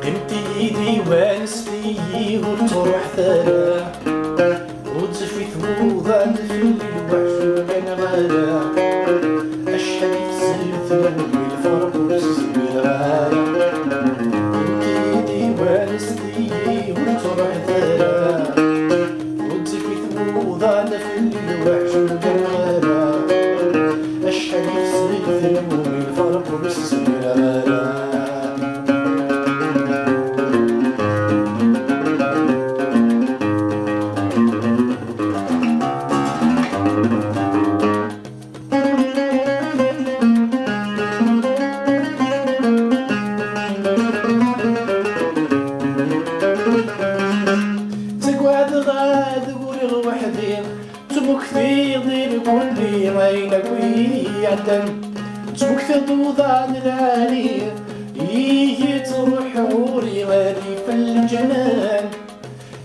قمت ايدي وانستي وتروح ثرى وتزفي ثوضان في الوحش وكان غلا اشحال يتسلث بالفرق وسط بالغالا قمت ايدي وانستي وتروح ثرى وتزفي ثوضان في الوحش وكان غلا اشحال يتسلث بالفرق وسط بالغالا كل غيلك ويعدم تمكث ضوضان العالي تروح عوري غالي في الجنان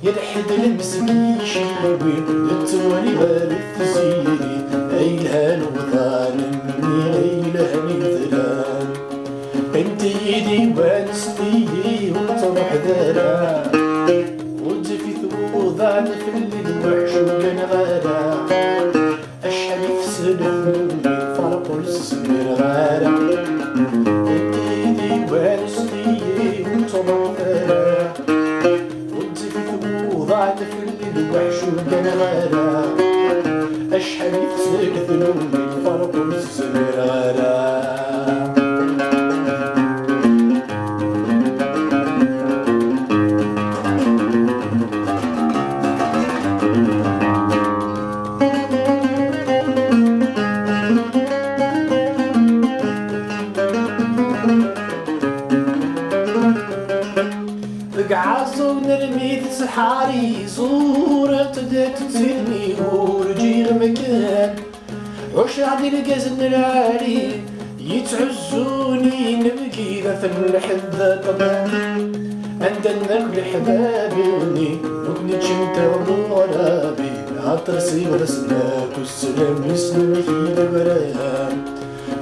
يلحد المسكين شيبي التوالي غالي التزيري عيلها الوطان مني عيلها الذلال انت يدي وانستي وتروح ذرا وتجفي ثوضان في الوحش وكان غالا اشحال يفسد فرق السمير غالا ايدي وانستي وتروح ذرا وتجفي ثوضان في الوحش وكان غالا اشحال يفسد فرق السمير غالا قعصو نرمي سحاري صورة تدات تسيرني ورجي مكان عش عدي القزن العالي يتعزوني نبكي ذا الحذا طبعا عند النقل حبابي نبني جمتا ورابي عطرسي ورسناك والسلام يسلم في البرام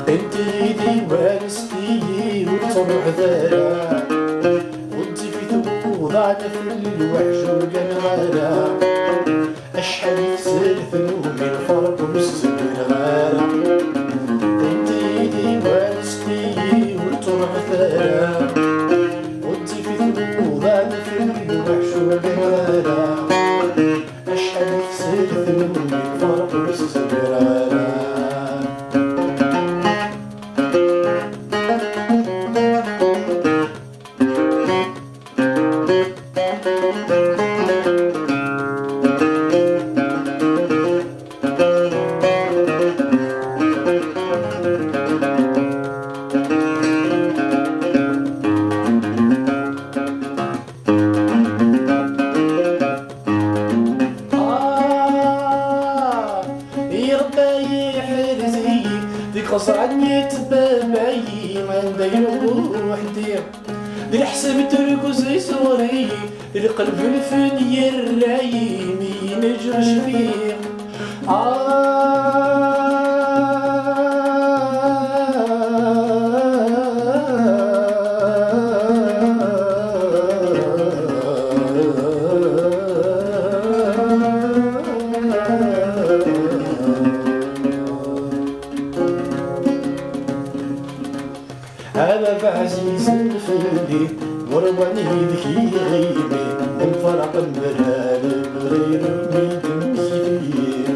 انت ايدي وانستي وتروح ذرا وضعت في الوحش وكان غالا اشحال يكسر ذنوب الفرق ومسك الغالا انت ايدي وانستي وتروح ثرى وتزفي وضعت في الوحش وكان غالا اشحال يكسر ذنوب الفرق ومسك الغالا قصعني تبابي من دايرو وحدي الحساب تركز يسوري القلب الفني الراي مين يجرش فيه هذا بعزيز الفندي ورواني ذكي غيبي انفرق المرال بغير ميدم فيه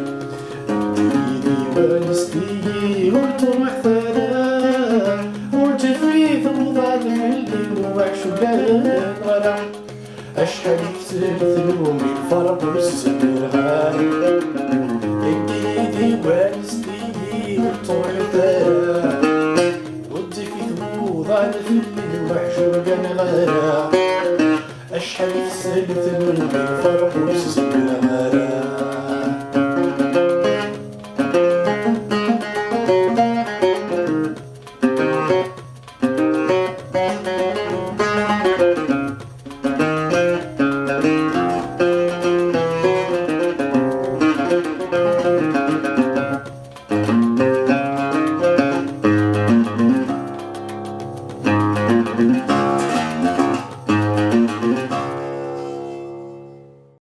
ايدي وانستي وتروح ثرى وتفي ثوضان اللي وحش وكان غلا اشحال يكسر ثلومي الفرق والسمير غالي ايدي وانستي وتروح ثرى وضعت في الوحش وكان غالا اشحال يكسر ثلومي الفرق والسمير غالا